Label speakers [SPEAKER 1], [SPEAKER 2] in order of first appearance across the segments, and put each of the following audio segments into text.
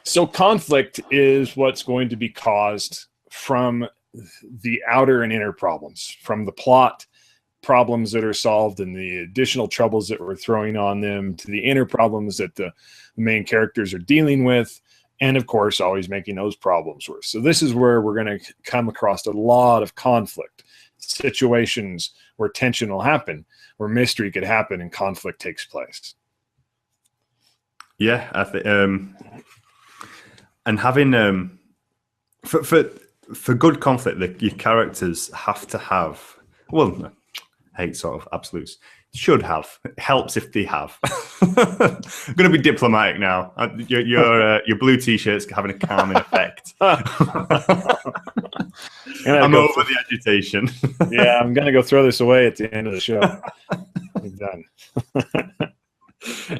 [SPEAKER 1] So conflict is what's going to be caused from the outer and inner problems, from the plot problems that are solved and the additional troubles that we're throwing on them, to the inner problems that the main characters are dealing with, and of course always making those problems worse. So this is where we're going to come across a lot of conflict, situations where tension will happen, where mystery could happen and conflict takes place.
[SPEAKER 2] Yeah, I think and having for good conflict, your characters have to have, well, I hate sort of absolutes. Should have. It helps if they have. I'm going to be diplomatic now. Your blue t-shirt's having a calming effect. I'm over the agitation.
[SPEAKER 1] Yeah, I'm going to go throw this away at the end of the show. I'm done.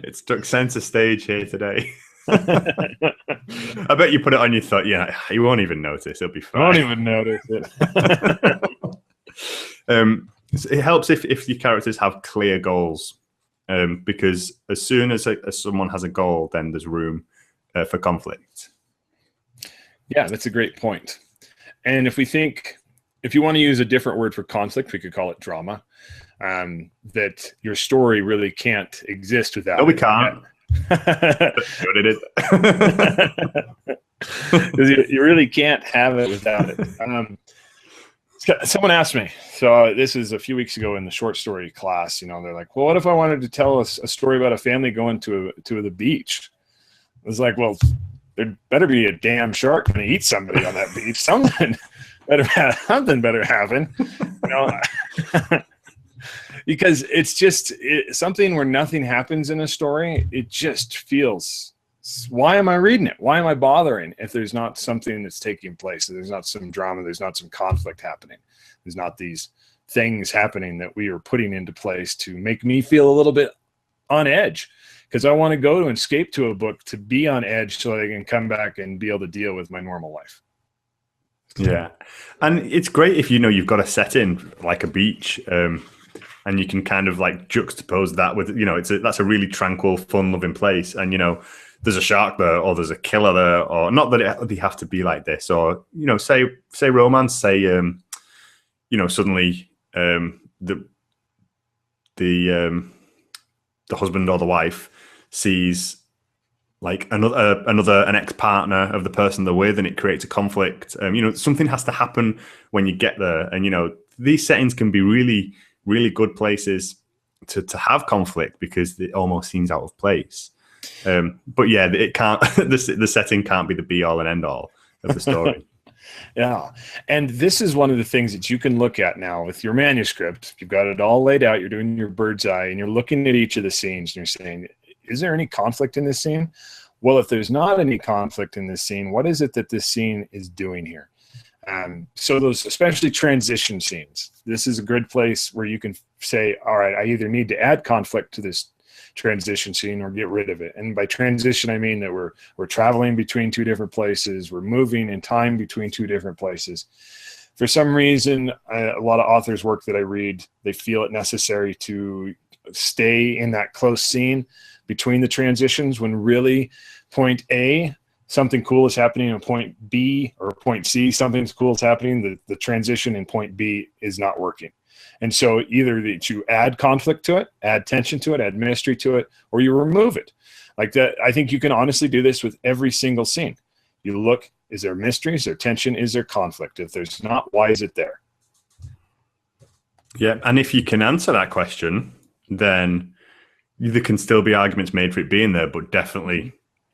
[SPEAKER 2] It's took center stage here today. I bet you put it on your thought. Yeah, you won't even notice. It'll be fine.
[SPEAKER 1] I won't even notice it.
[SPEAKER 2] It helps if your characters have clear goals, because as soon as someone has a goal, then there's room for conflict.
[SPEAKER 1] Yeah, that's a great point. And if you want to use a different word for conflict, we could call it drama. That your story really can't exist without.
[SPEAKER 2] No, we can't. What did
[SPEAKER 1] it? You really can't have it without it. Someone asked me, so this is a few weeks ago in the short story class, they're like, well, what if I wanted to tell us a story about a family going to the beach? I was like, well, there better be a damn shark going to eat somebody on that beach. Something better happen, because it's just something where nothing happens in a story. It just feels, why am I reading it? Why am I bothering if there's not something that's taking place? There's not some drama. There's not some conflict happening. There's not these things happening that we are putting into place to make me feel a little bit on edge, because I want to go to escape to a book to be on edge so I can come back and be able to deal with my normal life.
[SPEAKER 2] Yeah. And it's great if you've got a setting like a beach, and you can kind of like juxtapose that with, that's a really tranquil, fun-loving place. And, there's a shark there, or there's a killer there, or not that they have to be like this, or, say romance, say, suddenly the husband or the wife sees like an ex-partner of the person they're with, and it creates a conflict. Something has to happen when you get there. And, these settings can be really, really good places to have conflict, because it almost seems out of place. But yeah, it can't. The setting can't be the be all and end all of the story.
[SPEAKER 1] Yeah, and this is one of the things that you can look at now with your manuscript. You've got it all laid out. You're doing your bird's eye, and you're looking at each of the scenes, and you're saying, "Is there any conflict in this scene?" Well, if there's not any conflict in this scene, what is it that this scene is doing here? So those, especially transition scenes, this is a good place where you can say, all right, I either need to add conflict to this transition scene or get rid of it. And by transition, I mean that we're traveling between two different places. We're moving in time between two different places. For some reason, a lot of authors' work that I read, they feel it necessary to stay in that close scene between the transitions, when really point A, something cool is happening, and point B or point C, something cool is happening. The transition in point B is not working. And so either that you add conflict to it, add tension to it, add mystery to it, or you remove it. Like that, I think you can honestly do this with every single scene. You look, is there mystery? Is there tension? Is there conflict? If there's not, why is it there?
[SPEAKER 2] Yeah, and if you can answer that question, then there can still be arguments made for it being there, but definitely,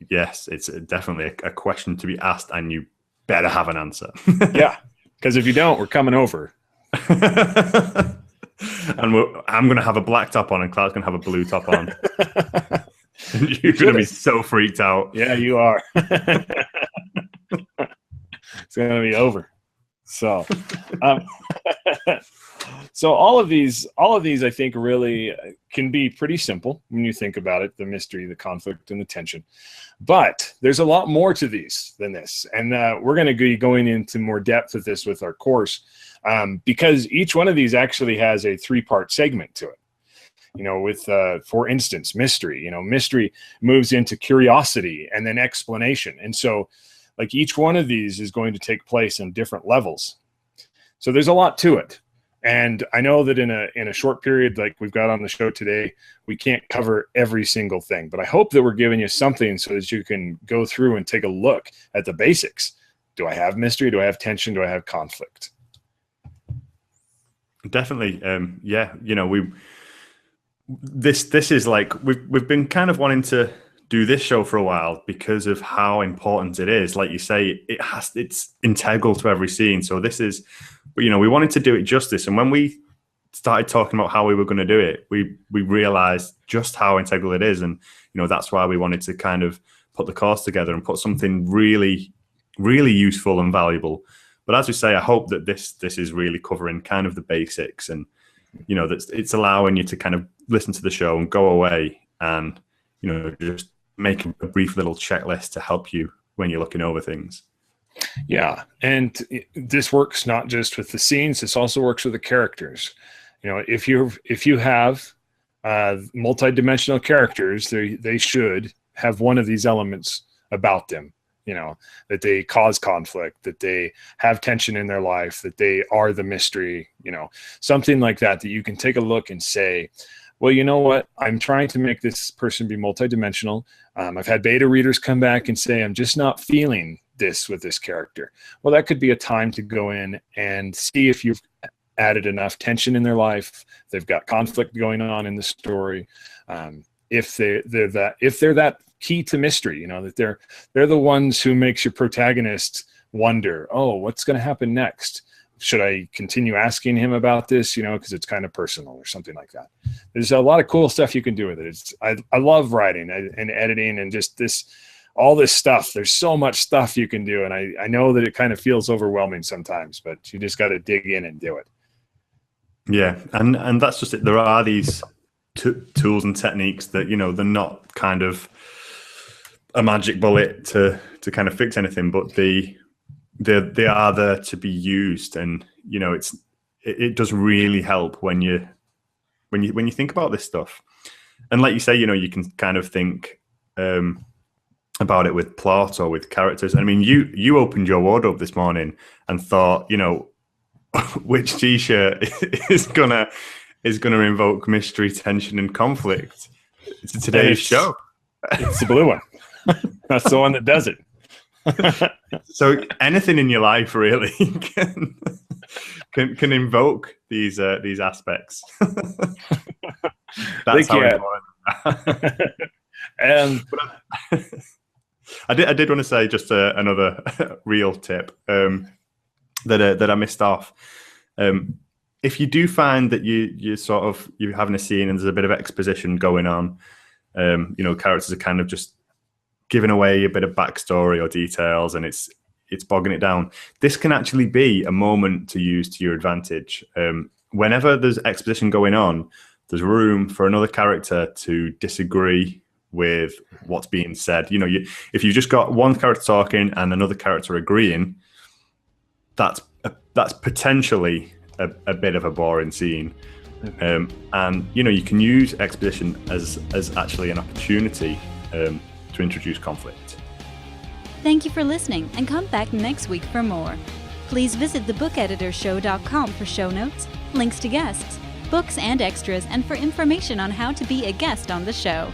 [SPEAKER 2] yes, it's definitely a question to be asked, and you better have an answer.
[SPEAKER 1] Yeah, because if you don't, we're coming over.
[SPEAKER 2] And I'm going to have a black top on, and Cloud's going to have a blue top on. You're going to be so freaked out.
[SPEAKER 1] Yeah, you are. It's going to be over. So, so all of these, I think, really can be pretty simple when you think about it: the mystery, the conflict, and the tension. But there's a lot more to these than this, and we're going to be going into more depth with this with our course, because each one of these actually has a 3-part segment to it. with, for instance, mystery. Mystery moves into curiosity and then explanation. And so like each one of these is going to take place in different levels. So there's a lot to it. And I know that in a short period like we've got on the show today, we can't cover every single thing, but I hope that we're giving you something so that you can go through and take a look at the basics. Do I have mystery? Do I have tension? Do I have conflict?
[SPEAKER 2] Definitely. Yeah. This is like, we've been kind of wanting to do this show for a while because of how important it is. Like you say, it's integral to every scene. So this is, but we wanted to do it justice. And when we started talking about how we were going to do it, we realized just how integral it is. And, that's why we wanted to kind of put the course together and put something really, really useful and valuable. But as we say, I hope that this is really covering kind of the basics, and, that it's allowing you to kind of listen to the show and go away and, just make a brief little checklist to help you when you're looking over things.
[SPEAKER 1] Yeah. And this works not just with the scenes, this also works with the characters. If you have multidimensional characters, they should have one of these elements about them, that they cause conflict, that they have tension in their life, that they are the mystery, something like that you can take a look and say, well, you know what? I'm trying to make this person be multidimensional. I've had beta readers come back and say, I'm just not feeling this with this character. Well, that could be a time to go in and see if you've added enough tension in their life. They've got conflict going on in the story. If they're that key to mystery, that they're the ones who makes your protagonist wonder, oh, what's going to happen next? Should I continue asking him about this, because it's kind of personal or something like that. There's a lot of cool stuff you can do with it. I love writing and editing and just all this stuff. There's so much stuff you can do. And I know that it kind of feels overwhelming sometimes, but you just got to dig in and do it.
[SPEAKER 2] Yeah. And that's just it. There are these tools and techniques that, they're not kind of a magic bullet to kind of fix anything, but they are there to be used. And, it does really help when you think about this stuff. And like you say, you can kind of think, about it with plot or with characters. I mean, you opened your wardrobe this morning and thought, which t-shirt is gonna invoke mystery, tension, and conflict. It's today's show.
[SPEAKER 1] It's the blue one. That's the one that does it.
[SPEAKER 2] So anything in your life really can invoke these aspects. That's how important.
[SPEAKER 1] And
[SPEAKER 2] I did want to say just another real tip that I missed off. If you do find that you're having a scene and there's a bit of exposition going on, characters are kind of just giving away a bit of backstory or details, and it's bogging it down. This can actually be a moment to use to your advantage. Whenever there's exposition going on, there's room for another character to disagree with what's being said. If you've just got one character talking and another character agreeing, that's potentially a bit of a boring scene. And you can use exposition as actually an opportunity to introduce conflict.
[SPEAKER 3] Thank you for listening, and come back next week for more. Please visit thebookeditorshow.com for show notes, links to guests, books and extras, and for information on how to be a guest on the show.